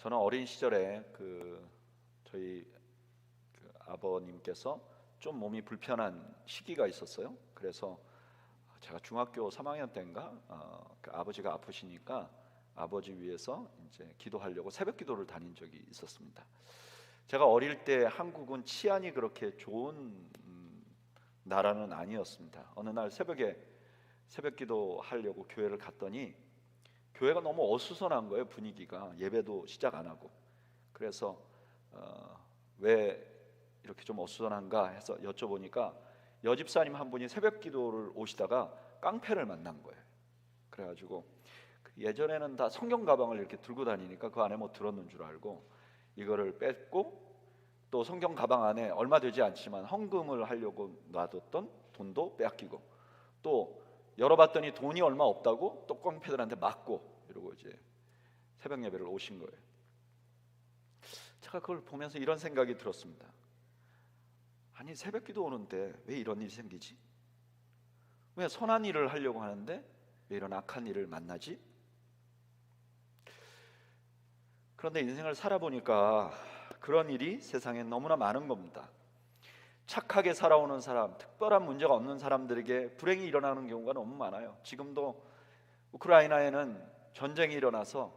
저는 어린 시절에 저희 아버님께서 좀 몸이 불편한 시기가 있었어요. 그래서 제가 중학교 3학년 때인가 아버지가 아프시니까 아버지 위해서 이제 기도하려고 새벽 기도를 다닌 적이 있었습니다. 제가 어릴 때 한국은 치안이 그렇게 좋은 나라는 아니었습니다. 어느 날 새벽에 새벽 기도하려고 교회를 갔더니 교회가 너무 어수선한 거예요. 분위기가 예배도 시작 안 하고. 그래서 왜 이렇게 좀 어수선한가 해서 여쭤보니까 여집사님 한 분이 새벽 기도를 오시다가 깡패를 만난 거예요. 그래가지고 예전에는 다 성경 가방을 이렇게 들고 다니니까 그 안에 뭐 들었는 줄 알고 이거를 뺐고, 또 성경 가방 안에 얼마 되지 않지만 헌금을 하려고 놔뒀던 돈도 빼앗기고, 또 열어봤더니 돈이 얼마 없다고 또 깡패들한테 맞고, 이러고 이제 새벽 예배를 오신 거예요. 제가 그걸 보면서 이런 생각이 들었습니다. 아니, 새벽 기도 오는데 왜 이런 일이 생기지? 왜 선한 일을 하려고 하는데 왜 이런 악한 일을 만나지? 그런데 인생을 살아보니까 그런 일이 세상에 너무나 많은 겁니다. 착하게 살아오는 사람, 특별한 문제가 없는 사람들에게 불행이 일어나는 경우가 너무 많아요. 지금도 우크라이나에는 전쟁이 일어나서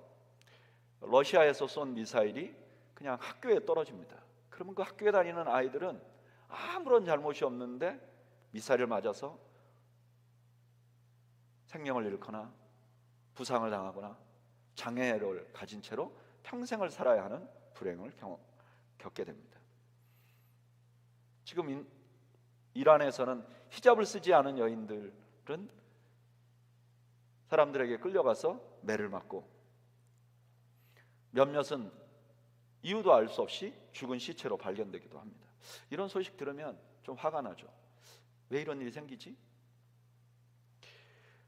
러시아에서 쏜 미사일이 그냥 학교에 떨어집니다. 그러면 그 학교에 다니는 아이들은 아무런 잘못이 없는데 미사일을 맞아서 생명을 잃거나 부상을 당하거나 장애를 가진 채로 평생을 살아야 하는 불행을 겪게 됩니다. 지금 이란에서는 히잡을 쓰지 않은 여인들은 사람들에게 끌려가서 매를 맞고, 몇몇은 이유도 알 수 없이 죽은 시체로 발견되기도 합니다. 이런 소식 들으면 좀 화가 나죠. 왜 이런 일이 생기지?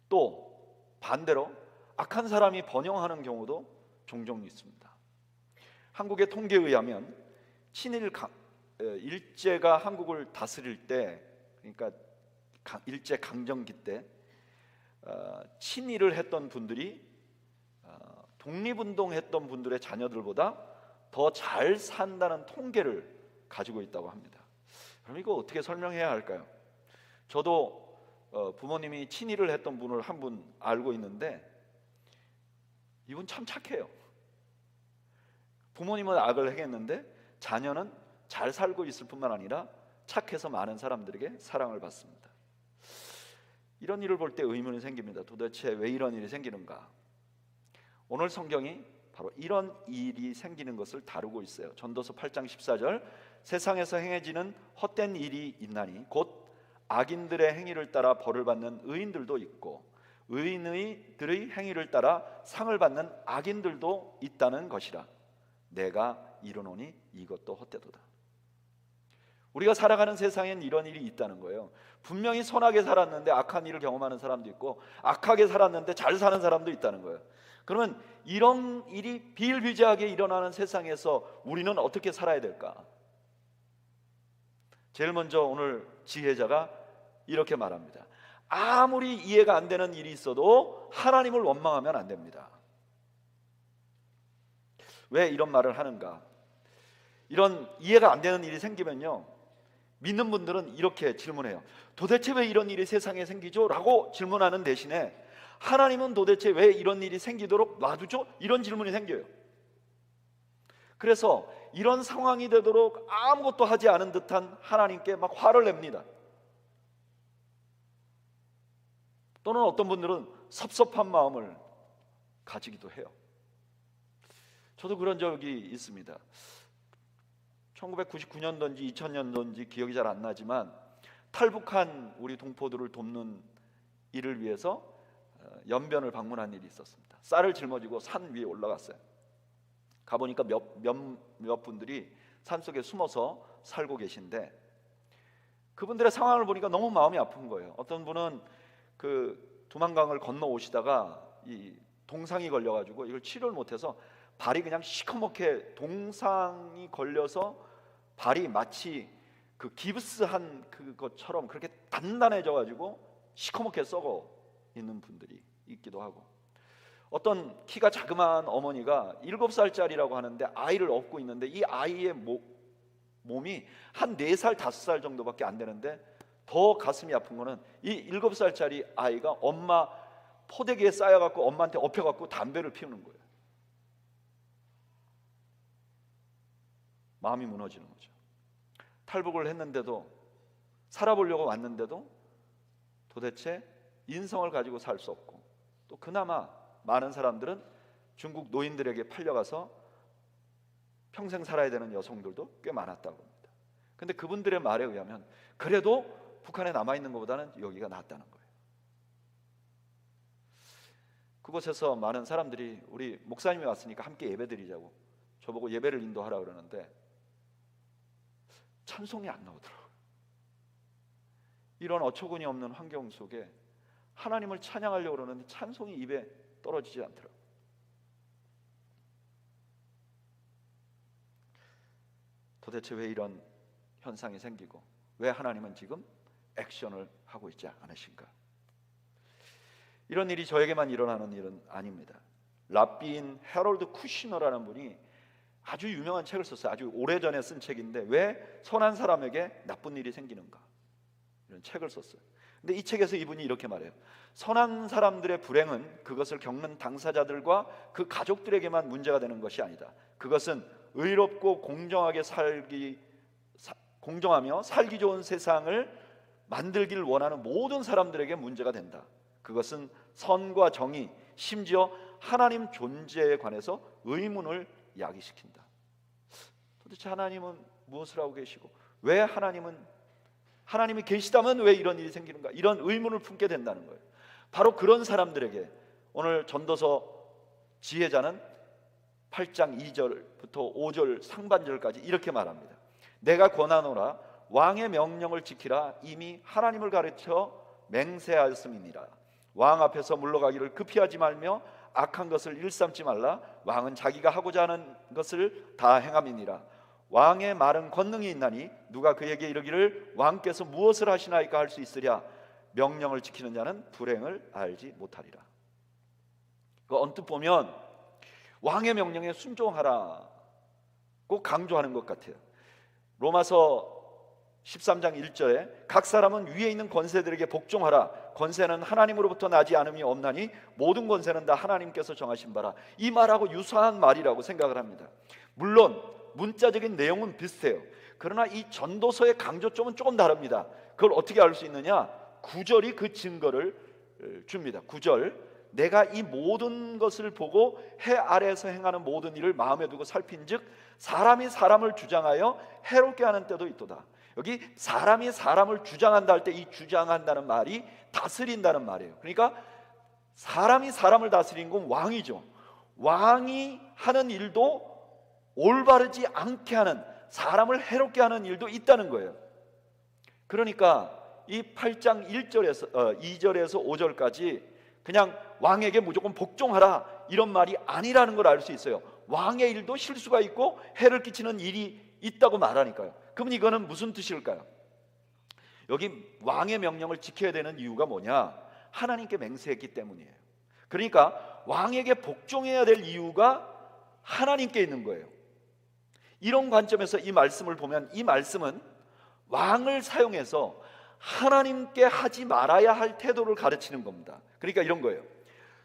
또 반대로 악한 사람이 번영하는 경우도 종종 있습니다. 한국의 통계에 의하면 일제가 한국을 다스릴 때, 그러니까 일제 강점기 때 친일을 했던 분들이 독립운동했던 분들의 자녀들보다 더 잘 산다는 통계를 가지고 있다고 합니다. 그럼 이거 어떻게 설명해야 할까요? 저도 부모님이 친일을 했던 분을 한 분 알고 있는데 이분 참 착해요. 부모님은 악을 행했는데 자녀는 잘 살고 있을 뿐만 아니라 착해서 많은 사람들에게 사랑을 받습니다. 이런 일을 볼 때 의문이 생깁니다. 도대체 왜 이런 일이 생기는가? 오늘 성경이 바로 이런 일이 생기는 것을 다루고 있어요. 전도서 8장 14절, 세상에서 행해지는 헛된 일이 있나니 곧 악인들의 행위를 따라 벌을 받는 의인들도 있고 의인들의 행위를 따라 상을 받는 악인들도 있다는 것이라. 내가 이르노니 이것도 헛되도다. 우리가 살아가는 세상엔 이런 일이 있다는 거예요. 분명히 선하게 살았는데 악한 일을 경험하는 사람도 있고, 악하게 살았는데 잘 사는 사람도 있다는 거예요. 그러면 이런 일이 비일비재하게 일어나는 세상에서 우리는 어떻게 살아야 될까? 제일 먼저 오늘 지혜자가 이렇게 말합니다. 아무리 이해가 안 되는 일이 있어도 하나님을 원망하면 안 됩니다. 왜 이런 말을 하는가? 이런 이해가 안 되는 일이 생기면요, 믿는 분들은 이렇게 질문해요. 도대체 왜 이런 일이 세상에 생기죠? 라고 질문하는 대신에 하나님은 도대체 왜 이런 일이 생기도록 놔두죠? 이런 질문이 생겨요. 그래서 이런 상황이 되도록 아무것도 하지 않은 듯한 하나님께 막 화를 냅니다. 또는 어떤 분들은 섭섭한 마음을 가지기도 해요. 저도 그런 적이 있습니다. 1999년도인지 2000년도인지 기억이 잘 안 나지만 탈북한 우리 동포들을 돕는 일을 위해서 연변을 방문한 일이 있었습니다. 쌀을 짊어지고 산 위에 올라갔어요. 가보니까 몇 분들이 산속에 숨어서 살고 계신데, 그분들의 상황을 보니까 너무 마음이 아픈 거예요. 어떤 분은 그 두만강을 건너오시다가 이 동상이 걸려가지고 이걸 치료를 못해서 발이 그냥 시커멓게, 동상이 걸려서 발이 마치 그 기브스한 그것처럼 그렇게 단단해져 가지고 시커멓게 썩어 있는 분들이 있기도 하고, 어떤 키가 자그마한 어머니가 7살짜리라고 하는데 아이를 업고 있는데 이 아이의 몸이 한 4살, 5살 정도밖에 안 되는데 더 가슴이 아픈 거는 이 7살짜리 아이가 엄마 포대기에 쌓여갖고 엄마한테 업혀갖고 담배를 피우는 거예요. 마음이 무너지는 거죠. 탈북을 했는데도, 살아보려고 왔는데도 도대체 인성을 가지고 살 수 없고, 또 그나마 많은 사람들은 중국 노인들에게 팔려가서 평생 살아야 되는 여성들도 꽤 많았다고 합니다. 근데 그분들의 말에 의하면 그래도 북한에 남아있는 것보다는 여기가 낫다는 거예요. 그곳에서 많은 사람들이 우리 목사님이 왔으니까 함께 예배드리자고 저보고 예배를 인도하라 그러는데 찬송이 안 나오더라고요. 이런 어처구니 없는 환경 속에 하나님을 찬양하려고 그러는데 찬송이 입에 떨어지지 않더라고요. 도대체 왜 이런 현상이 생기고 왜 하나님은 지금 액션을 하고 있지 않으신가? 이런 일이 저에게만 일어나는 일은 아닙니다. 랍비인 해럴드 쿠시너라는 분이 아주 유명한 책을 썼어요. 아주 오래전에 쓴 책인데 왜 선한 사람에게 나쁜 일이 생기는가, 이런 책을 썼어요. 근데 이 책에서 이분이 이렇게 말해요. 선한 사람들의 불행은 그것을 겪는 당사자들과 그 가족들에게만 문제가 되는 것이 아니다. 그것은 의롭고 공정하며 살기 좋은 세상을 만들기를 원하는 모든 사람들에게 문제가 된다. 그것은 선과 정의, 심지어 하나님 존재에 관해서 의문을 야기시킨다. 도대체 하나님은 무엇을 하고 계시고 왜 하나님이 계시다면 왜 이런 일이 생기는가, 이런 의문을 품게 된다는 거예요. 바로 그런 사람들에게 오늘 전도서 지혜자는 8장 2절부터 5절 상반절까지 이렇게 말합니다. 내가 권하노라, 왕의 명령을 지키라. 이미 하나님을 가르쳐 맹세하였음이니라. 왕 앞에서 물러가기를 급히하지 말며 악한 것을 일삼지 말라. 왕은 자기가 하고자 하는 것을 다 행함이니라. 왕의 말은 권능이 있나니 누가 그에게 이르기를 왕께서 무엇을 하시나이까 할 수 있으랴. 명령을 지키는 자는 불행을 알지 못하리라. 언뜻 보면 왕의 명령에 순종하라고 강조하는 것 같아요. 로마서 13장 1절에 각 사람은 위에 있는 권세들에게 복종하라. 권세는 하나님으로부터 나지 않음이 없나니 모든 권세는 다 하나님께서 정하신 바라. 이 말하고 유사한 말이라고 생각을 합니다. 물론 문자적인 내용은 비슷해요. 그러나 이 전도서의 강조점은 조금 다릅니다. 그걸 어떻게 알 수 있느냐? 9절이 그 증거를 줍니다. 9절, 내가 이 모든 것을 보고 해 아래에서 행하는 모든 일을 마음에 두고 살핀즉 사람이 사람을 주장하여 해롭게 하는 때도 있도다. 여기 사람이 사람을 주장한다 할 때 이 주장한다는 말이 다스린다는 말이에요. 그러니까 사람이 사람을 다스리는 건 왕이죠. 왕이 하는 일도 올바르지 않게 하는, 사람을 해롭게 하는 일도 있다는 거예요. 그러니까 이 8장 2절에서 5절까지 그냥 왕에게 무조건 복종하라 이런 말이 아니라는 걸 알 수 있어요. 왕의 일도 실수가 있고 해를 끼치는 일이 있다고 말하니까요. 그러면 이거는 무슨 뜻일까요? 여기 왕의 명령을 지켜야 되는 이유가 뭐냐? 하나님께 맹세했기 때문이에요. 그러니까 왕에게 복종해야 될 이유가 하나님께 있는 거예요. 이런 관점에서 이 말씀을 보면 이 말씀은 왕을 사용해서 하나님께 하지 말아야 할 태도를 가르치는 겁니다. 그러니까 이런 거예요.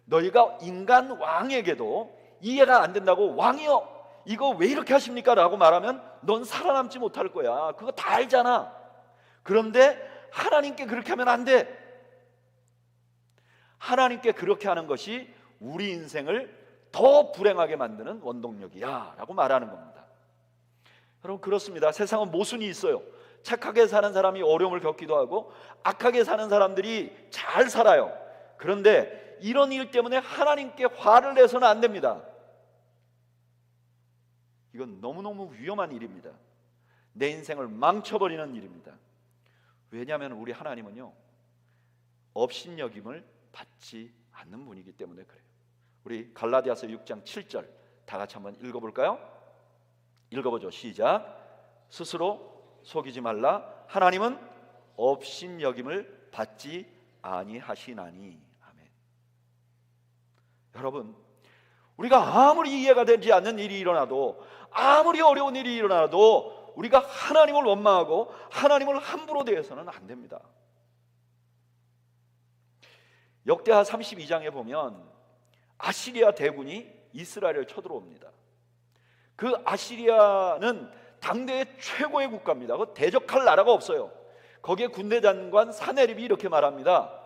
너희가 인간 왕에게도 이해가 안 된다고 왕이여 이거 왜 이렇게 하십니까? 라고 말하면 넌 살아남지 못할 거야. 그거 다 알잖아. 그런데 하나님께 그렇게 하면 안 돼. 하나님께 그렇게 하는 것이 우리 인생을 더 불행하게 만드는 원동력이야 라고 말하는 겁니다. 여러분, 그렇습니다. 세상은 모순이 있어요. 착하게 사는 사람이 어려움을 겪기도 하고 악하게 사는 사람들이 잘 살아요. 그런데 이런 일 때문에 하나님께 화를 내서는 안 됩니다. 이건 너무너무 위험한 일입니다. 내 인생을 망쳐버리는 일입니다. 왜냐하면 우리 하나님은요, 업신여김을 받지 않는 분이기 때문에 그래요. 우리 갈라디아서 6장 7절 다 같이 한번 읽어볼까요? 읽어보죠. 시작. 스스로 속이지 말라. 하나님은 업신여김을 받지 아니하시나니. 아멘. 여러분, 우리가 아무리 이해가 되지 않는 일이 일어나도, 아무리 어려운 일이 일어나도 우리가 하나님을 원망하고 하나님을 함부로 대해서는 안 됩니다. 역대하 32장에 보면 아시리아 대군이 이스라엘을 쳐들어옵니다. 그 아시리아는 당대의 최고의 국가입니다. 그 대적할 나라가 없어요. 거기에 군대 장관 사네립이 이렇게 말합니다.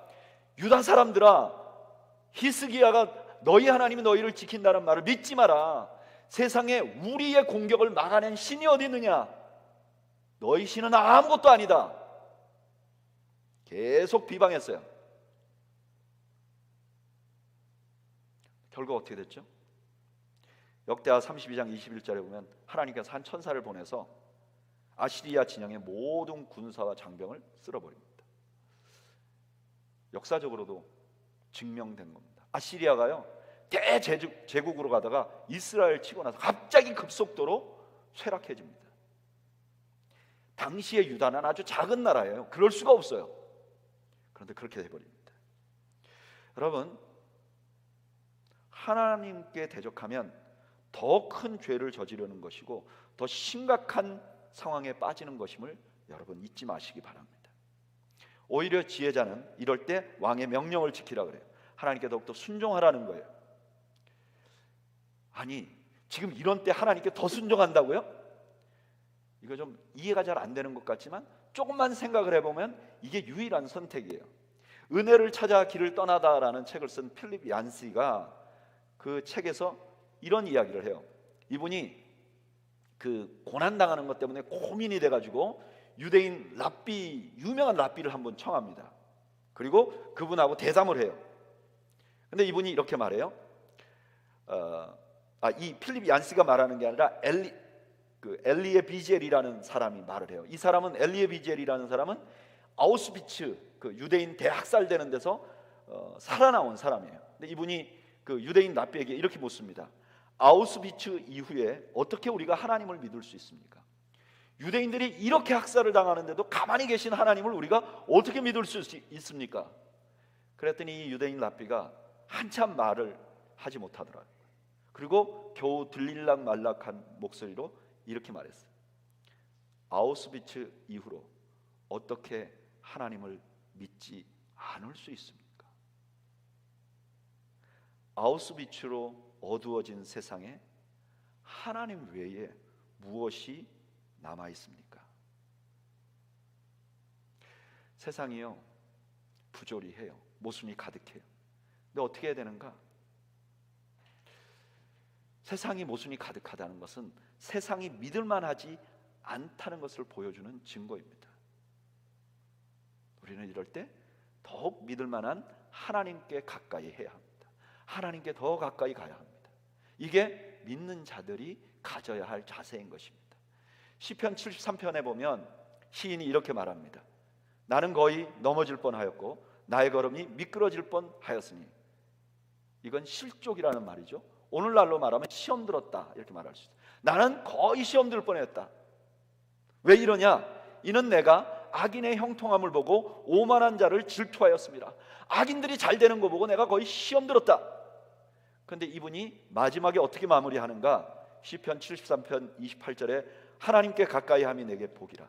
유다 사람들아, 히스기야가 너희 하나님이 너희를 지킨다는 말을 믿지 마라. 세상에 우리의 공격을 막아낸 신이 어디 있느냐? 너희 신은 아무것도 아니다. 계속 비방했어요. 결과 어떻게 됐죠? 역대하 32장 21절에 보면 하나님께서 한 천사를 보내서 아시리아 진영의 모든 군사와 장병을 쓸어버립니다. 역사적으로도 증명된 겁니다. 아시리아가요, 대제국으로 가다가 이스라엘 치고 나서 갑자기 급속도로 쇠락해집니다. 당시의 유다는 아주 작은 나라예요. 그럴 수가 없어요. 그런데 그렇게 돼버립니다. 여러분, 하나님께 대적하면 더 큰 죄를 저지르는 것이고 더 심각한 상황에 빠지는 것임을 여러분 잊지 마시기 바랍니다. 오히려 지혜자는 이럴 때 왕의 명령을 지키라 그래요. 하나님께 더욱더 순종하라는 거예요. 아니, 지금 이런 때 하나님께 더 순종한다고요? 이거 좀 이해가 잘 안 되는 것 같지만 조금만 생각을 해보면 이게 유일한 선택이에요. 은혜를 찾아 길을 떠나다라는 책을 쓴 필립 얀시가 그 책에서 이런 이야기를 해요. 이분이 그 고난당하는 것 때문에 고민이 돼가지고 유대인 랍비, 유명한 랍비를 한번 청합니다. 그리고 그분하고 대담을 해요. 근데 이분이 이렇게 말해요. 이 필립 얀시가 말하는 게 아니라 엘리에 비젤이라는 사람이 말을 해요. 이 사람은 엘리에 비젤이라는 사람은 아우슈비츠, 그 유대인 대학살되는 데서 살아나온 사람이에요. 근데 이분이 그 유대인 랍비에게 이렇게 묻습니다. 아우슈비츠 이후에 어떻게 우리가 하나님을 믿을 수 있습니까? 유대인들이 이렇게 학살을 당하는데도 가만히 계신 하나님을 우리가 어떻게 믿을 수 있습니까? 그랬더니 이 유대인 랍비가 한참 말을 하지 못하더라고요. 그리고 겨우 들릴락 말락한 목소리로 이렇게 말했어요. 아우슈비츠 이후로 어떻게 하나님을 믿지 않을 수 있습니까? 아우슈비츠로 어두워진 세상에 하나님 외에 무엇이 남아 있습니까? 세상이요, 부조리해요. 모순이 가득해요. 근데 어떻게 해야 되는가? 세상이 모순이 가득하다는 것은 세상이 믿을만하지 않다는 것을 보여주는 증거입니다. 우리는 이럴 때 더욱 믿을만한 하나님께 가까이 해야 합니다. 하나님께 더 가까이 가야 합니다. 이게 믿는 자들이 가져야 할 자세인 것입니다. 시편 73편에 보면 시인이 이렇게 말합니다. 나는 거의 넘어질 뻔하였고 나의 걸음이 미끄러질 뻔하였으니. 이건 실족이라는 말이죠. 오늘날로 말하면 시험 들었다 이렇게 말할 수 있어요. 나는 거의 시험 들 뻔했다. 왜 이러냐? 이는 내가 악인의 형통함을 보고 오만한 자를 질투하였습니다. 악인들이 잘 되는 거 보고 내가 거의 시험 들었다. 그런데 이분이 마지막에 어떻게 마무리하는가? 시편 73편 28절에 하나님께 가까이 함이 내게 복이라.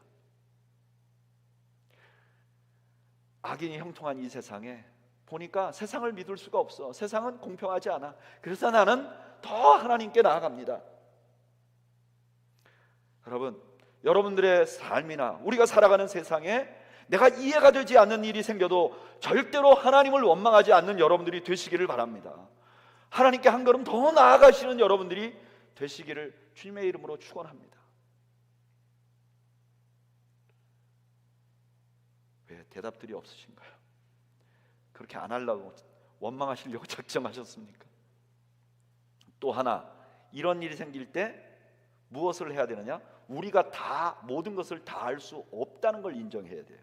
악인이 형통한 이 세상에 보니까 세상을 믿을 수가 없어. 세상은 공평하지 않아. 그래서 나는 더 하나님께 나아갑니다. 여러분, 여러분들의 삶이나 우리가 살아가는 세상에 내가 이해가 되지 않는 일이 생겨도 절대로 하나님을 원망하지 않는 여러분들이 되시기를 바랍니다. 하나님께 한 걸음 더 나아가시는 여러분들이 되시기를 주님의 이름으로 축원합니다. 왜 대답들이 없으신가요? 그렇게 안 하려고 원망하시려고 작정하셨습니까? 또 하나, 이런 일이 생길 때 무엇을 해야 되느냐? 우리가 다 모든 것을 다 알 수 없다는 걸 인정해야 돼요.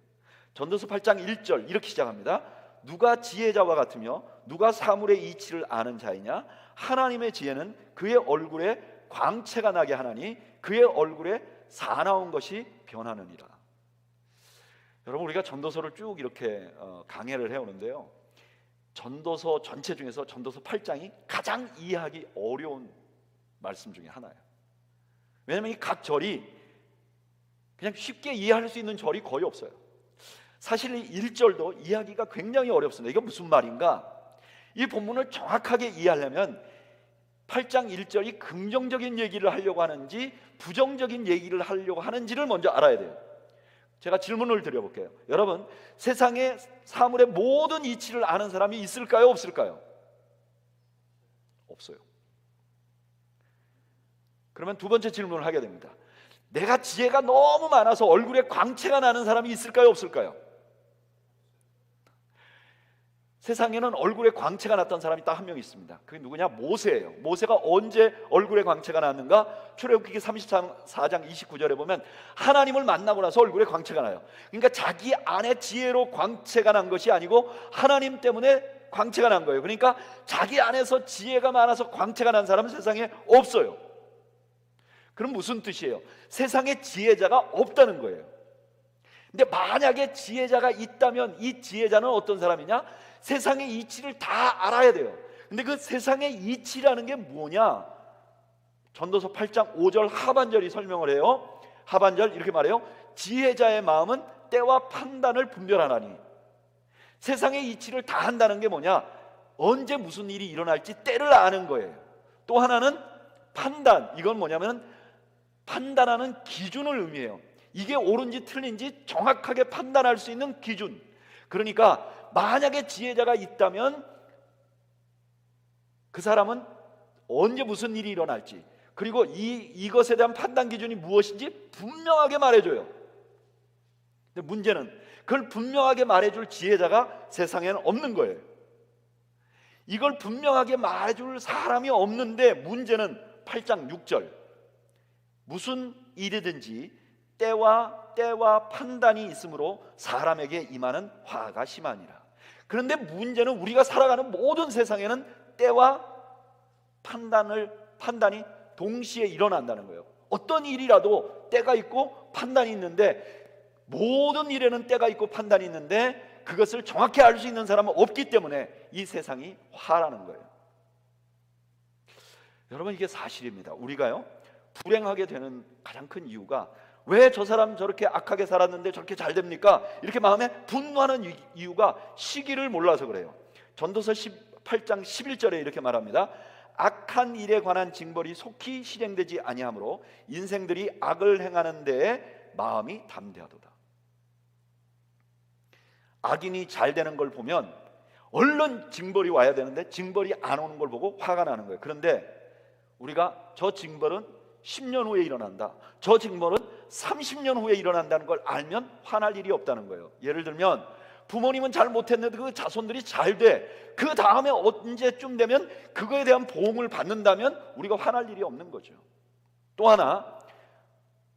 전도서 8장 1절 이렇게 시작합니다. 누가 지혜자와 같으며 누가 사물의 이치를 아는 자이냐? 하나님의 지혜는 그의 얼굴에 광채가 나게 하나니 그의 얼굴에 사나운 것이 변하느니라. 여러분, 우리가 전도서를 쭉 이렇게 강해를 해오는데요, 전도서 전체 중에서 전도서 8장이 가장 이해하기 어려운 말씀 중에 하나예요. 왜냐하면 이 각 절이 그냥 쉽게 이해할 수 있는 절이 거의 없어요. 사실 이 1절도 이해하기가 굉장히 어렵습니다. 이게 무슨 말인가? 이 본문을 정확하게 이해하려면 8장 1절이 긍정적인 얘기를 하려고 하는지 부정적인 얘기를 하려고 하는지를 먼저 알아야 돼요. 제가 질문을 드려볼게요. 여러분, 세상의 사물의 모든 이치를 아는 사람이 있을까요? 없을까요? 없어요. 그러면 두 번째 질문을 하게 됩니다. 내가 지혜가 너무 많아서 얼굴에 광채가 나는 사람이 있을까요? 없을까요? 세상에는 얼굴에 광채가 났던 사람이 딱 한 명 있습니다. 그게 누구냐? 모세예요. 모세가 언제 얼굴에 광채가 났는가? 출애굽기 34장 29절에 보면 하나님을 만나고 나서 얼굴에 광채가 나요. 그러니까 자기 안에 지혜로 광채가 난 것이 아니고 하나님 때문에 광채가 난 거예요. 그러니까 자기 안에서 지혜가 많아서 광채가 난 사람은 세상에 없어요. 그럼 무슨 뜻이에요? 세상에 지혜자가 없다는 거예요. 근데 만약에 지혜자가 있다면 이 지혜자는 어떤 사람이냐? 세상의 이치를 다 알아야 돼요. 근데 그 세상의 이치라는 게 뭐냐? 전도서 8장 5절 하반절이 설명을 해요. 하반절 이렇게 말해요. 지혜자의 마음은 때와 판단을 분별하나니. 세상의 이치를 다 한다는 게 뭐냐? 언제 무슨 일이 일어날지 때를 아는 거예요. 또 하나는 판단. 이건 뭐냐면 판단하는 기준을 의미해요. 이게 옳은지 틀린지 정확하게 판단할 수 있는 기준. 그러니까 만약에 지혜자가 있다면 그 사람은 언제 무슨 일이 일어날지, 그리고 이것에 대한 판단 기준이 무엇인지 분명하게 말해줘요. 근데 문제는 그걸 분명하게 말해줄 지혜자가 세상에는 없는 거예요. 이걸 분명하게 말해줄 사람이 없는데 문제는 8장 6절 무슨 일이든지 때와 판단이 있으므로 사람에게 임하는 화가 심하니라. 그런데 문제는 우리가 살아가는 모든 세상에는 때와 판단이 동시에 일어난다는 거예요. 어떤 일이라도 때가 있고 판단이 있는데 모든 일에는 때가 있고 판단이 있는데 그것을 정확히 알 수 있는 사람은 없기 때문에 이 세상이 화라는 거예요. 여러분, 이게 사실입니다. 우리가요 불행하게 되는 가장 큰 이유가 왜 저 사람 저렇게 악하게 살았는데 저렇게 잘 됩니까? 이렇게 마음에 분노하는 이유가 시기를 몰라서 그래요. 전도서 18장 11절에 이렇게 말합니다. 악한 일에 관한 징벌이 속히 실행되지 아니하므로 인생들이 악을 행하는 데에 마음이 담대하도다. 악인이 잘 되는 걸 보면 얼른 징벌이 와야 되는데 징벌이 안 오는 걸 보고 화가 나는 거예요. 그런데 우리가 저 징벌은 10년 후에 일어난다, 저 징벌은 30년 후에 일어난다는 걸 알면 화날 일이 없다는 거예요. 예를 들면 부모님은 잘 못했는데 그 자손들이 잘 돼, 그 다음에 언제쯤 되면 그거에 대한 보응을 받는다면 우리가 화날 일이 없는 거죠. 또 하나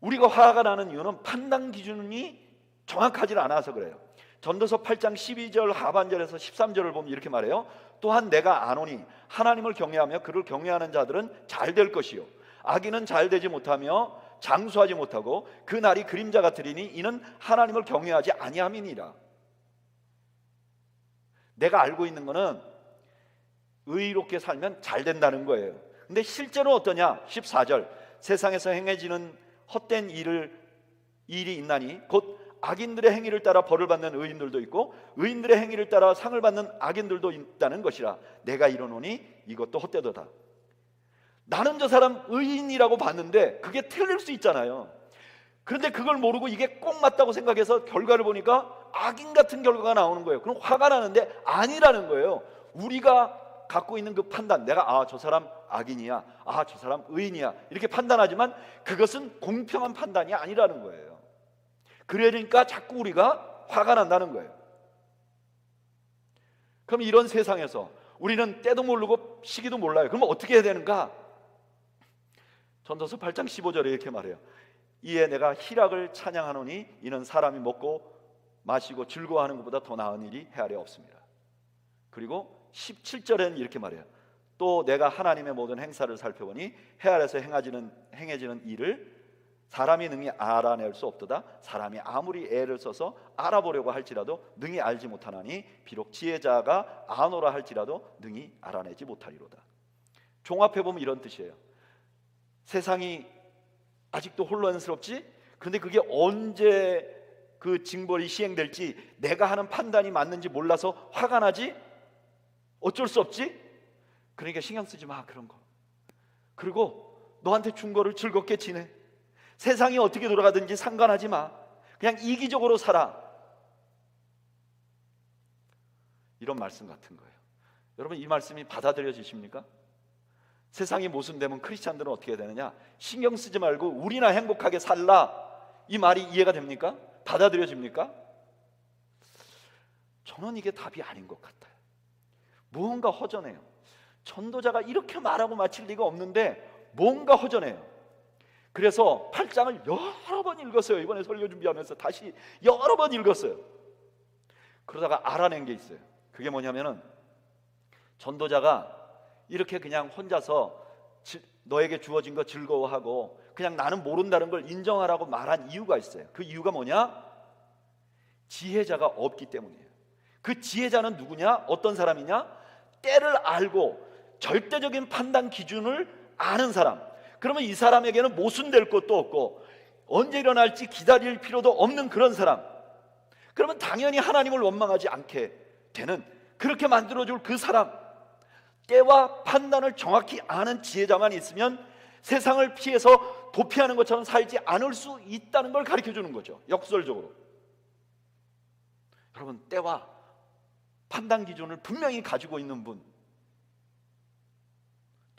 우리가 화가 나는 이유는 판단 기준이 정확하지 않아서 그래요. 전도서 8장 12절 하반절에서 13절을 보면 이렇게 말해요. 또한 내가 아노니 하나님을 경외하며 그를 경외하는 자들은 잘 될 것이요 악인은 잘 되지 못하며 장수하지 못하고 그 날이 그림자 같으리니 이는 하나님을 경외하지 아니함이니라. 내가 알고 있는 거는 의롭게 살면 잘 된다는 거예요. 근데 실제로 어떠냐? 14절 세상에서 행해지는 헛된 일이 있나니 곧 악인들의 행위를 따라 벌을 받는 의인들도 있고 의인들의 행위를 따라 상을 받는 악인들도 있다는 것이라. 내가 이르노니 이것도 헛되도다. 나는 저 사람 의인이라고 봤는데 그게 틀릴 수 있잖아요. 그런데 그걸 모르고 이게 꼭 맞다고 생각해서 결과를 보니까 악인 같은 결과가 나오는 거예요. 그럼 화가 나는데 아니라는 거예요. 우리가 갖고 있는 그 판단, 내가 저 사람 악인이야, 저 사람 의인이야 이렇게 판단하지만 그것은 공평한 판단이 아니라는 거예요. 그러니까 자꾸 우리가 화가 난다는 거예요. 그럼 이런 세상에서 우리는 때도 모르고 시기도 몰라요. 그럼 어떻게 해야 되는가? 전도서 8장 15절에 이렇게 말해요. 이에 내가 희락을 찬양하노니 이는 사람이 먹고 마시고 즐거워하는 것보다 더 나은 일이 해 아래 없습니다. 그리고 17절에는 이렇게 말해요. 또 내가 하나님의 모든 행사를 살펴보니 해 아래서 행해지는 일을 사람이 능히 알아낼 수 없도다. 사람이 아무리 애를 써서 알아보려고 할지라도 능히 알지 못하나니 비록 지혜자가 아노라 할지라도 능히 알아내지 못하리로다. 종합해보면 이런 뜻이에요. 세상이 아직도 혼란스럽지? 그런데 그게 언제 그 징벌이 시행될지 내가 하는 판단이 맞는지 몰라서 화가 나지? 어쩔 수 없지? 그러니까 신경 쓰지 마, 그런 거. 그리고 너한테 준 거를 즐겁게 지내. 세상이 어떻게 돌아가든지 상관하지 마. 그냥 이기적으로 살아. 이런 말씀 같은 거예요. 여러분, 이 말씀이 받아들여지십니까? 세상이 모순되면 크리스찬들은 어떻게 되느냐? 신경 쓰지 말고 우리나 행복하게 살라. 이 말이 이해가 됩니까? 받아들여집니까? 저는 이게 답이 아닌 것 같아요. 무언가 허전해요. 전도자가 이렇게 말하고 마칠 리가 없는데 뭔가 허전해요. 그래서 8장을 여러 번 읽었어요. 이번에 설교 준비하면서 다시 여러 번 읽었어요. 그러다가 알아낸 게 있어요. 그게 뭐냐면은 전도자가 이렇게 그냥 혼자서 너에게 주어진 거 즐거워하고 그냥 나는 모른다는 걸 인정하라고 말한 이유가 있어요. 그 이유가 뭐냐? 지혜자가 없기 때문이에요. 그 지혜자는 누구냐? 어떤 사람이냐? 때를 알고 절대적인 판단 기준을 아는 사람. 그러면 이 사람에게는 모순될 것도 없고 언제 일어날지 기다릴 필요도 없는 그런 사람. 그러면 당연히 하나님을 원망하지 않게 되는, 그렇게 만들어줄 그 사람. 때와 판단을 정확히 아는 지혜자만 있으면 세상을 피해서 도피하는 것처럼 살지 않을 수 있다는 걸 가르쳐주는 거죠. 역설적으로. 여러분, 때와 판단 기준을 분명히 가지고 있는 분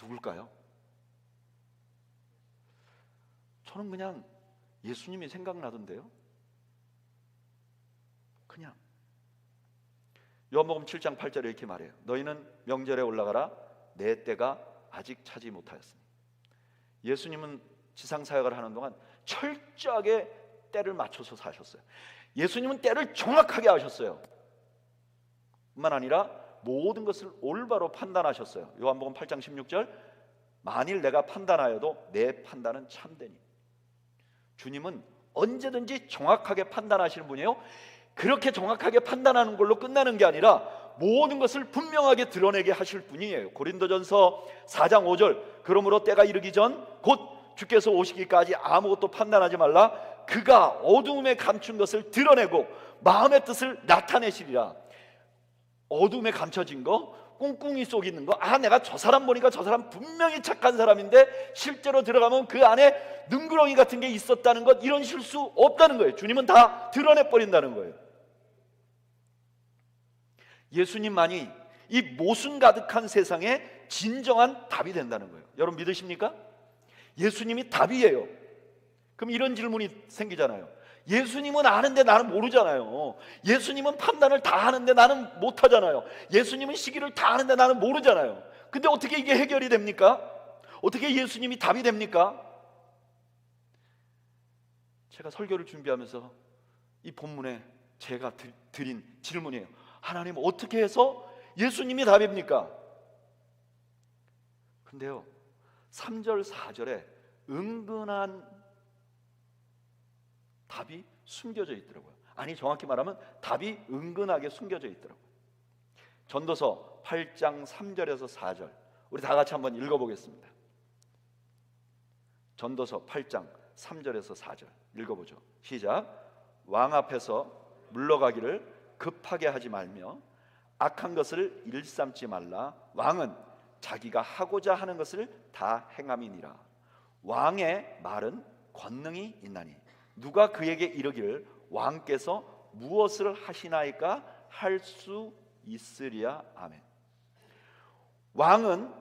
누굴까요? 저는 그냥 예수님이 생각나던데요. 그냥 요한복음 7장 8절에 이렇게 말해요. 너희는 명절에 올라가라. 내 때가 아직 차지 못하였으니. 예수님은 지상사역을 하는 동안 철저하게 때를 맞춰서 사셨어요. 예수님은 때를 정확하게 아셨어요. 뿐만 아니라 모든 것을 올바로 판단하셨어요. 요한복음 8장 16절, 만일 내가 판단하여도 내 판단은 참되니. 주님은 언제든지 정확하게 판단하시는 분이에요. 그렇게 정확하게 판단하는 걸로 끝나는 게 아니라 모든 것을 분명하게 드러내게 하실 분이에요. 고린도전서 4장 5절, 그러므로 때가 이르기 전 곧 주께서 오시기까지 아무것도 판단하지 말라. 그가 어두움에 감춘 것을 드러내고 마음의 뜻을 나타내시리라. 어둠에 감춰진 거, 꿍꿍이 속 있는 거, 내가 저 사람 보니까 저 사람 분명히 착한 사람인데 실제로 들어가면 그 안에 능구렁이 같은 게 있었다는 것, 이런 실수 없다는 거예요. 주님은 다 드러내버린다는 거예요. 예수님만이 이 모순 가득한 세상에 진정한 답이 된다는 거예요. 여러분 믿으십니까? 예수님이 답이에요. 그럼 이런 질문이 생기잖아요. 예수님은 아는데 나는 모르잖아요. 예수님은 판단을 다 하는데 나는 못하잖아요. 예수님은 시기를 다 아는데 나는 모르잖아요. 근데 어떻게 이게 해결이 됩니까? 어떻게 예수님이 답이 됩니까? 제가 설교를 준비하면서 이 본문에 제가 드린 질문이에요. 하나님, 어떻게 해서 예수님이 답입니까? 근데요, 3절 4절에 은근한 답이 숨겨져 있더라고요. 아니, 정확히 말하면 답이 은근하게 숨겨져 있더라고요. 전도서 8장 3절에서 4절, 우리 다 같이 한번 읽어보겠습니다. 전도서 8장 3절에서 4절 읽어보죠. 시작. 왕 앞에서 물러가기를 급하게 하지 말며 악한 것을 일삼지 말라. 왕은 자기가 하고자 하는 것을 다 행함이니라. 왕의 말은 권능이 있나니 누가 그에게 이르기를 왕께서 무엇을 하시나이까 할 수 있으리야. 아멘. 왕은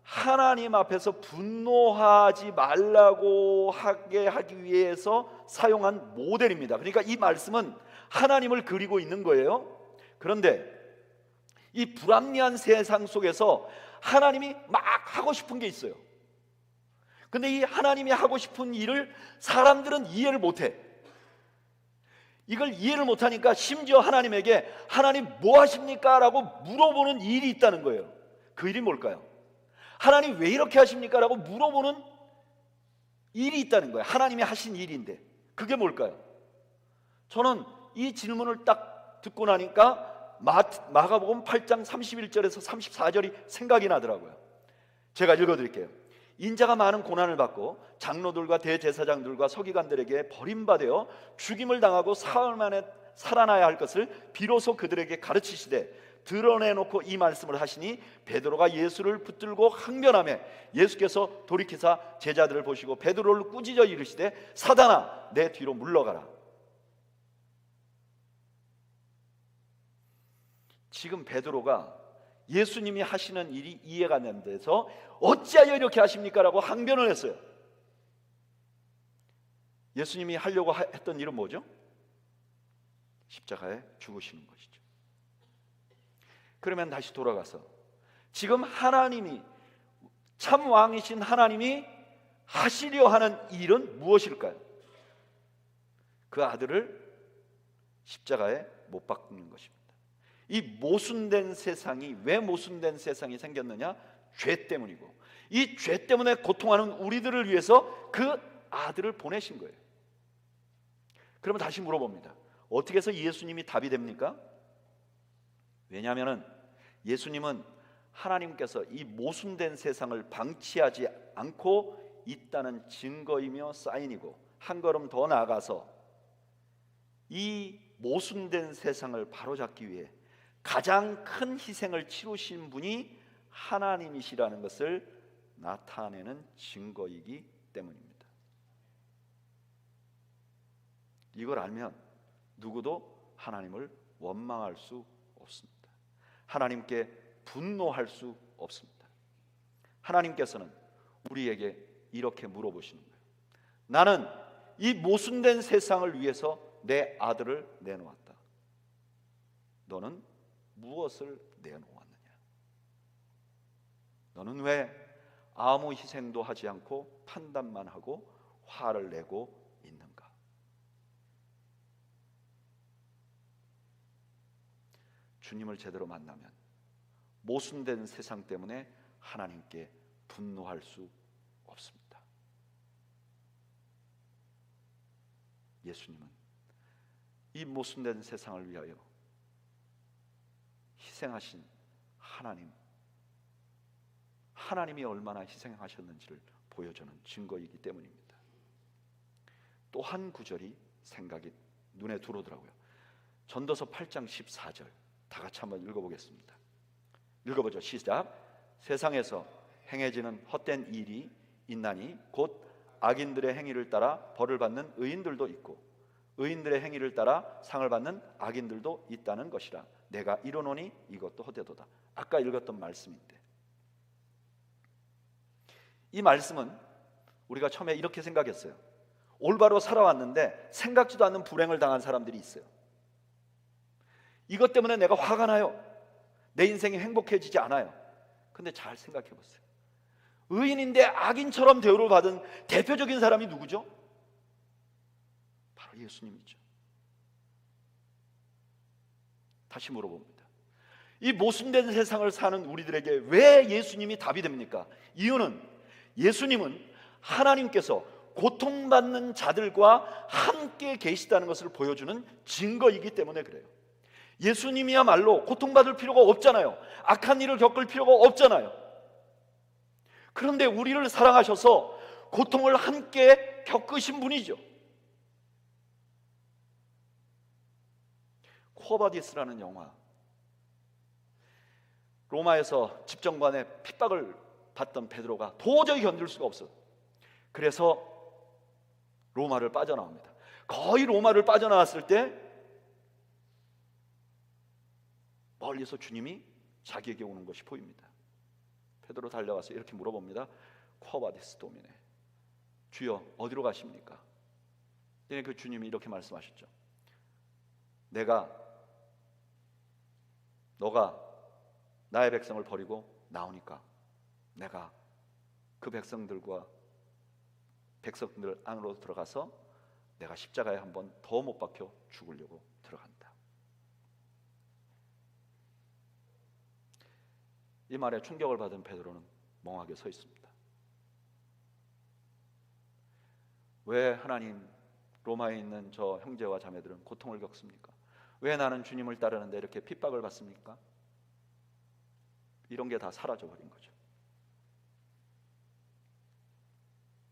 하나님 앞에서 분노하지 말라고 하게 하기 위해서 사용한 모델입니다. 그러니까 이 말씀은 하나님을 그리고 있는 거예요. 그런데 이 불합리한 세상 속에서 하나님이 막 하고 싶은 게 있어요. 근데 이 하나님이 하고 싶은 일을 사람들은 이해를 못해. 이걸 이해를 못하니까 심지어 하나님에게 하나님 뭐 하십니까? 라고 물어보는 일이 있다는 거예요. 그 일이 뭘까요? 하나님 왜 이렇게 하십니까? 라고 물어보는 일이 있다는 거예요. 하나님이 하신 일인데 그게 뭘까요? 저는 이 질문을 딱 듣고 나니까 마가복음 8장 31절에서 34절이 생각이 나더라고요. 제가 읽어드릴게요. 인자가 많은 고난을 받고 장로들과 대제사장들과 서기관들에게 버림받아 죽임을 당하고 사흘 만에 살아나야 할 것을 비로소 그들에게 가르치시되 드러내놓고 이 말씀을 하시니 베드로가 예수를 붙들고 항변하며 예수께서 돌이키사 제자들을 보시고 베드로를 꾸짖어 이르시되 사단아 내 뒤로 물러가라. 지금 베드로가 예수님이 하시는 일이 이해가 안 돼서 어찌하여 이렇게 하십니까? 라고 항변을 했어요. 예수님이 하려고 했던 일은 뭐죠? 십자가에 죽으시는 것이죠. 그러면 다시 돌아가서 지금 하나님이 참 왕이신 하나님이 하시려 하는 일은 무엇일까요? 그 아들을 십자가에 못 박는 것입니다. 이 모순된 세상이 왜 모순된 세상이 생겼느냐? 죄 때문이고 이 죄 때문에 고통하는 우리들을 위해서 그 아들을 보내신 거예요. 그러면 다시 물어봅니다. 어떻게 해서 예수님이 답이 됩니까? 왜냐하면 예수님은 하나님께서 이 모순된 세상을 방치하지 않고 있다는 증거이며 사인이고 한 걸음 더 나아가서 이 모순된 세상을 바로잡기 위해 가장 큰 희생을 치르신 분이 하나님이시라는 것을 나타내는 증거이기 때문입니다. 이걸 알면 누구도 하나님을 원망할 수 없습니다. 하나님께 분노할 수 없습니다. 하나님께서는 우리에게 이렇게 물어보시는 거예요. 나는 이 모순된 세상을 위해서 내 아들을 내놓았다. 너는 무엇을 내놓았느냐? 너는 왜 아무 희생도 하지 않고 판단만 하고 화를 내고 있는가? 주님을 제대로 만나면 모순된 세상 때문에 하나님께 분노할 수 없습니다. 예수님은 이 모순된 세상을 위하여 희생하신 하나님이 얼마나 희생하셨는지를 보여주는 증거이기 때문입니다. 또 한 구절이 생각이 눈에 들어오더라고요. 전도서 8장 14절 다 같이 한번 읽어보겠습니다. 읽어보죠. 시작. 세상에서 행해지는 헛된 일이 있나니 곧 악인들의 행위를 따라 벌을 받는 의인들도 있고 의인들의 행위를 따라 상을 받는 악인들도 있다는 것이라. 내가 이르노니 이것도 헛되도다. 아까 읽었던 말씀인데 이 말씀은 우리가 처음에 이렇게 생각했어요. 올바로 살아왔는데 생각지도 않는 불행을 당한 사람들이 있어요. 이것 때문에 내가 화가 나요. 내 인생이 행복해지지 않아요. 근데 잘 생각해 보세요. 의인인데 악인처럼 대우를 받은 대표적인 사람이 누구죠? 바로 예수님이죠. 다시 물어봅니다. 이 모순된 세상을 사는 우리들에게 왜 예수님이 답이 됩니까? 이유는 예수님은 하나님께서 고통받는 자들과 함께 계시다는 것을 보여주는 증거이기 때문에 그래요. 예수님이야말로 고통받을 필요가 없잖아요. 악한 일을 겪을 필요가 없잖아요. 그런데 우리를 사랑하셔서 고통을 함께 겪으신 분이죠. 쿠어바디스라는 영화, 로마에서 집정관의 핍박을 받던 베드로가 도저히 견딜 수가 없어요. 그래서 로마를 빠져나옵니다. 거의 로마를 빠져나왔을 때 멀리서 주님이 자기에게 오는 것이 보입니다. 베드로 달려가서 이렇게 물어봅니다. 쿠어바디스 도미네, 주여 어디로 가십니까? 그 주님이 이렇게 말씀하셨죠. 너가 나의 백성을 버리고 나오니까 내가 그 백성들 안으로 들어가서 내가 십자가에 한 번 더 못 박혀 죽으려고 들어간다. 이 말에 충격을 받은 베드로는 멍하게 서 있습니다. 왜 하나님, 로마에 있는 저 형제와 자매들은 고통을 겪습니까? 왜 나는 주님을 따르는데 이렇게 핍박을 받습니까? 이런 게 다 사라져버린 거죠.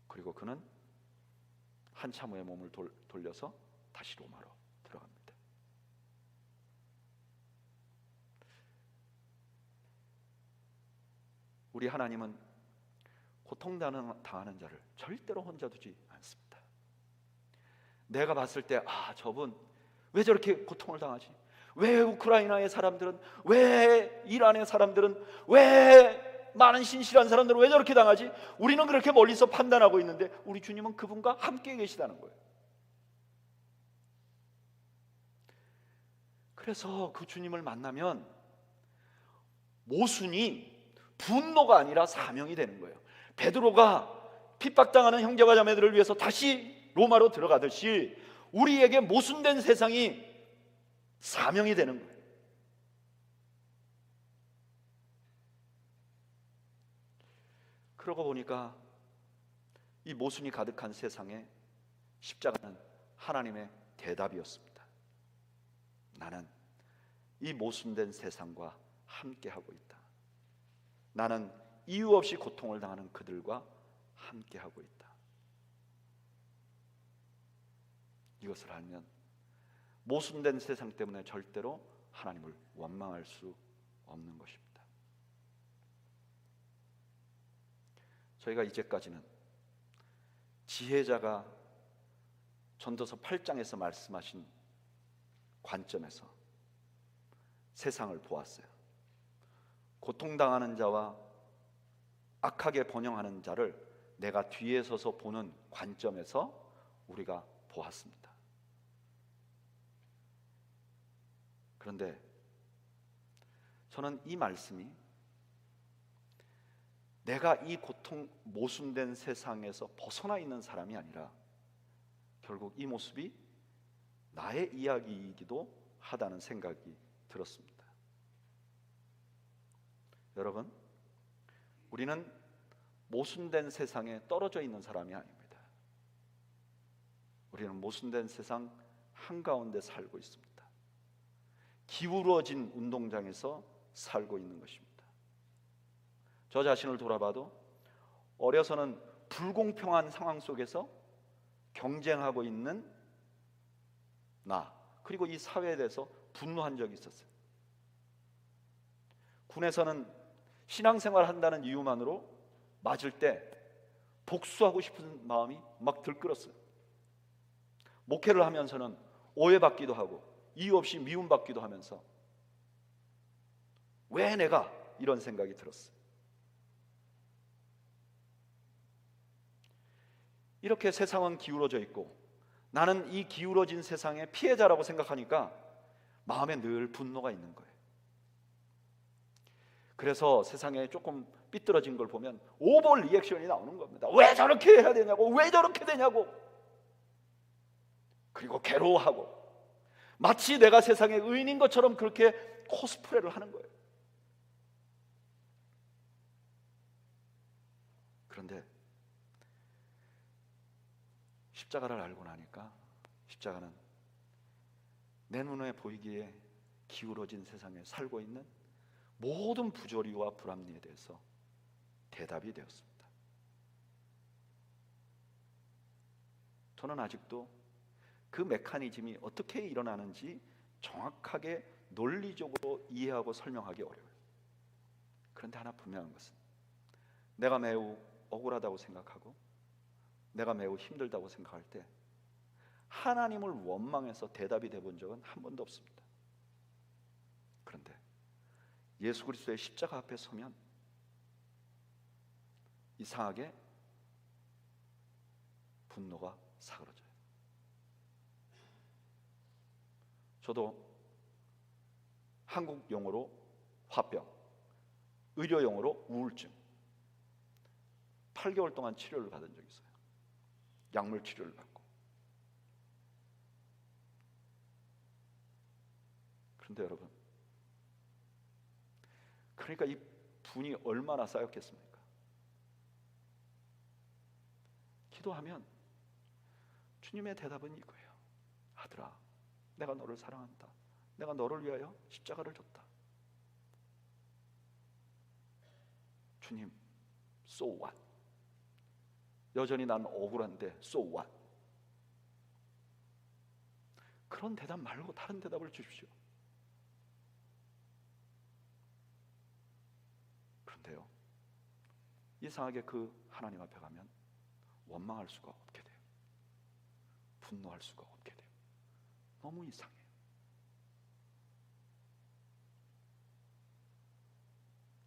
그리고 그는 한참 후에 몸을 돌려서 다시 로마로 들어갑니다. 우리 하나님은 고통당하는 자를 절대로 혼자 두지 않습니다. 내가 봤을 때 저분 왜 저렇게 고통을 당하지? 왜 우크라이나의 사람들은, 왜 이란의 사람들은, 왜 많은 신실한 사람들은 왜 저렇게 당하지? 우리는 그렇게 멀리서 판단하고 있는데 우리 주님은 그분과 함께 계시다는 거예요. 그래서 그 주님을 만나면 모순이 분노가 아니라 사명이 되는 거예요. 베드로가 핍박당하는 형제와 자매들을 위해서 다시 로마로 들어가듯이 우리에게 모순된 세상이 사명이 되는 거예요. 그러고 보니까 이 모순이 가득한 세상에 십자가는 하나님의 대답이었습니다. 나는 이 모순된 세상과 함께하고 있다. 나는 이유 없이 고통을 당하는 그들과 함께하고 있다. 이것을 알면 모순된 세상 때문에 절대로 하나님을 원망할 수 없는 것입니다. 저희가 이제까지는 지혜자가 전도서 8장에서 말씀하신 관점에서 세상을 보았어요. 고통당하는 자와 악하게 번영하는 자를 내가 뒤에 서서 보는 관점에서 우리가 보았습니다. 그런데 저는 이 말씀이 내가 이 고통 모순된 세상에서 벗어나 있는 사람이 아니라 결국 이 모습이 나의 이야기이기도 하다는 생각이 들었습니다. 여러분, 우리는 모순된 세상에 떨어져 있는 사람이 아닙니다. 우리는 모순된 세상 한가운데 살고 있습니다. 기울어진 운동장에서 살고 있는 것입니다. 저 자신을 돌아봐도 어려서는 불공평한 상황 속에서 경쟁하고 있는 나, 그리고 이 사회에 대해서 분노한 적이 있었어요. 군에서는 신앙생활 한다는 이유만으로 맞을 때 복수하고 싶은 마음이 막 들끓었어요. 목회를 하면서는 오해받기도 하고 이유 없이 미움받기도 하면서 왜 내가, 이런 생각이 들었어요. 이렇게 세상은 기울어져 있고 나는 이 기울어진 세상의 피해자라고 생각하니까 마음에 늘 분노가 있는 거예요. 그래서 세상에 조금 삐뚤어진 걸 보면 오버 리액션이 나오는 겁니다. 왜 저렇게 해야 되냐고, 왜 저렇게 되냐고. 그리고 괴로워하고 마치 내가 세상의 의인인 것처럼 그렇게 코스프레를 하는 거예요. 그런데 십자가를 알고 나니까 십자가는 내 눈에 보이기에 기울어진 세상에 살고 있는 모든 부조리와 불합리에 대해서 대답이 되었습니다. 저는 아직도 그 메커니즘이 어떻게 일어나는지 정확하게 논리적으로 이해하고 설명하기 어려워요. 그런데 하나 분명한 것은 내가 매우 억울하다고 생각하고 내가 매우 힘들다고 생각할 때 하나님을 원망해서 대답이 돼 본 적은 한 번도 없습니다. 그런데 예수 그리스도의 십자가 앞에 서면 이상하게 분노가 사그러져요. 저도 한국 용어로 화병, 의료 용어로 우울증 8개월 동안 치료를 받은 적이 있어요. 약물 치료를 받고. 그런데 여러분, 그러니까 이 분이 얼마나 쌓였겠습니까? 기도하면 주님의 대답은 이거예요. 아들아, 내가 너를 사랑한다. 내가 너를 위하여 십자가를 줬다. 주님, so what? 여전히 난 억울한데 so what? 그런 대답 말고 다른 대답을 주십시오. 그런데요, 이상하게 그 하나님 앞에 가면 원망할 수가 없게 돼요. 분노할 수가 없게 돼요. 너무 이상해요.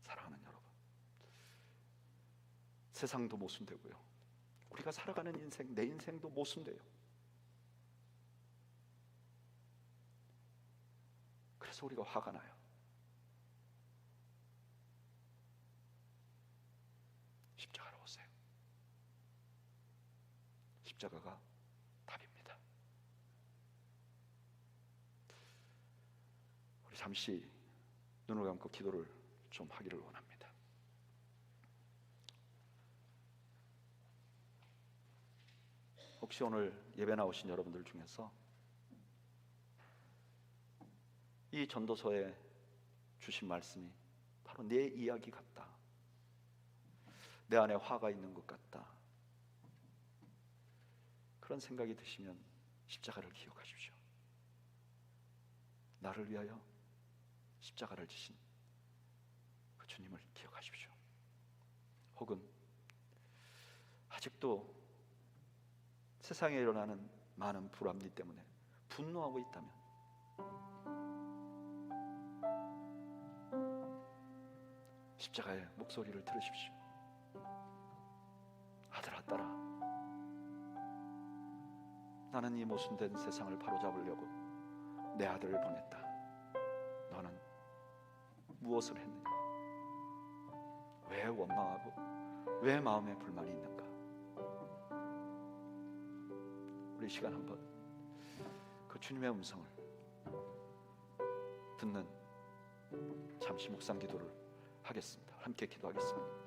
사랑하는 여러분, 세상도 모순되고요, 우리가 살아가는 인생, 내 인생도 모순돼요. 그래서 우리가 화가 나요. 십자가로 오세요. 십자가가 답입니다. 우리 잠시 눈을 감고 기도를 좀 하기를 원합니다. 혹시 오늘 예배 나오신 여러분들 중에서 이 전도서에 주신 말씀이 바로 내 이야기 같다, 내 안에 화가 있는 것 같다, 그런 생각이 드시면 십자가를 기억하십시오. 나를 위하여 십자가를 지신 그 주님을 기억하십시오. 혹은 아직도 세상에 일어나는 많은 불합리 때문에 분노하고 있다면 십자가의 목소리를 들으십시오. 아들아, 딸아, 나는 이 모순된 세상을 바로잡으려고 내 아들을 보냈다. 너는 무엇을 했느냐? 왜 원망하고 왜 마음에 불만이 있는가? 우리 시간 한번 그 주님의 음성을 듣는 잠시 묵상 기도를 하겠습니다. 함께 기도하겠습니다.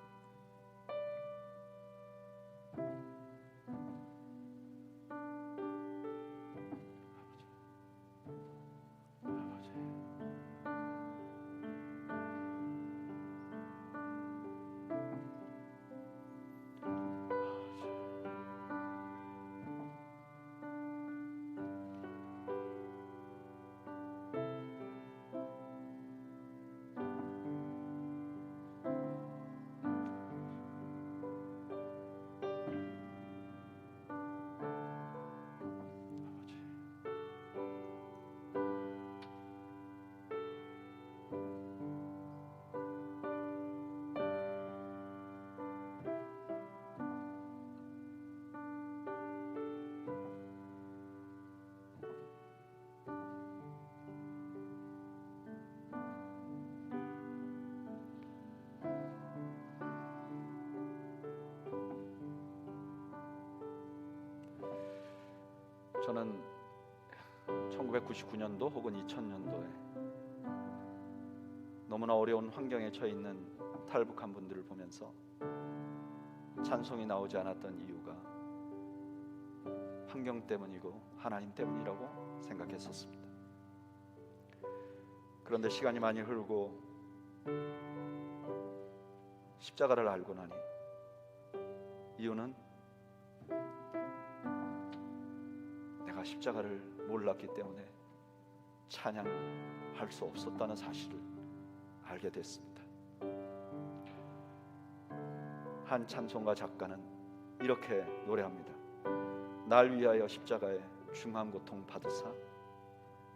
저는 1999년도 혹은 2000년도에 너무나 어려운 환경에 처해 있는 탈북한 분들을 보면서 찬송이 나오지 않았던 이유가 환경 때문이고 하나님 때문이라고 생각했었습니다. 그런데 시간이 많이 흐르고 십자가를 알고 나니 이유는 내가 십자가를 몰랐기 때문에 찬양할 수 없었다는 사실을 알게 됐습니다. 한 찬송가 작가는 이렇게 노래합니다. 날 위하여 십자가에 중한 고통 받으사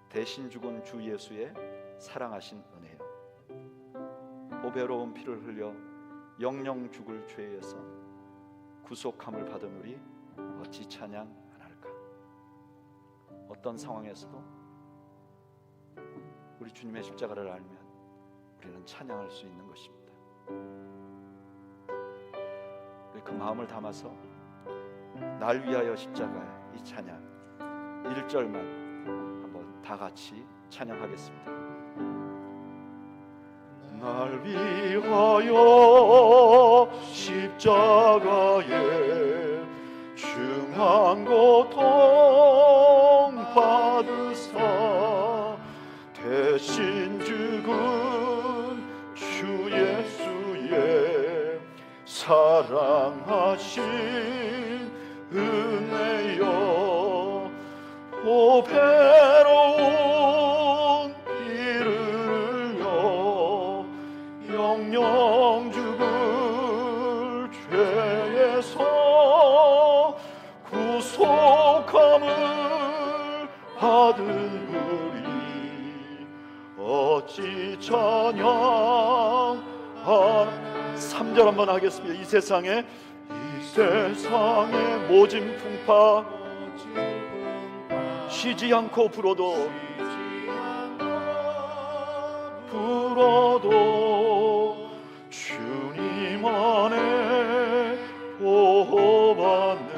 대신 죽은 주 예수의 사랑하신 은혜여, 보배로운 피를 흘려 영영 죽을 죄에서 구속함을 받은 우리 어찌 찬양 안 할까. 어떤 상황에서도 우리 주님의 십자가를 알면 우리는 찬양할 수 있는 것입니다. 우리 그 마음을 담아서 날 위하여 십자가의 이 찬양 1절만 한번 다 같이 찬양하겠습니다. 날 위하여 십자가에 중한 한 고통 받으사 대신 죽은 주 예수의 사랑하신 은혜여, 오 배로운 피를 흘려 영영 죽을 죄에서 구속함을 받은 우리 어찌 찬양하나. 3절 한번 하겠습니다. 이 세상에 모진 풍파 쉬지 않고 불어도 주님 안에 보호받는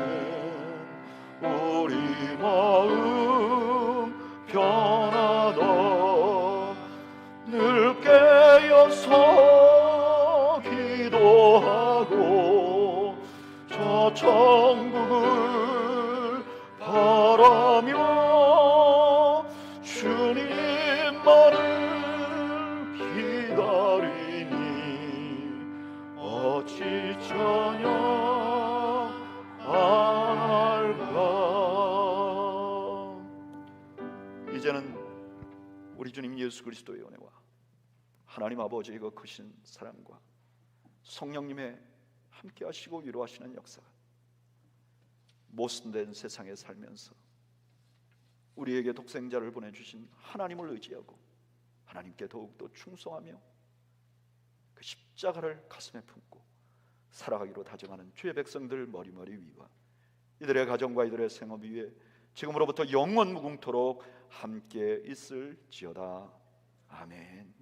우리 마음 변하다. 늘 깨어서 기도하고 저 천국을 바라며 주님만을 기다리니 어찌 찬양할까. 이제는 우리 주님 예수 그리스도의 은혜와 하나님 아버지의 그 크신 사랑과 성령님의 함께 하시고 위로하시는 역사가 모순된 세상에 살면서 우리에게 독생자를 보내주신 하나님을 의지하고 하나님께 더욱더 충성하며 그 십자가를 가슴에 품고 살아가기로 다정하는 주의 백성들 머리머리 위와 이들의 가정과 이들의 생업 위에 지금으로부터 영원 무궁토록 함께 있을지어다. 아멘.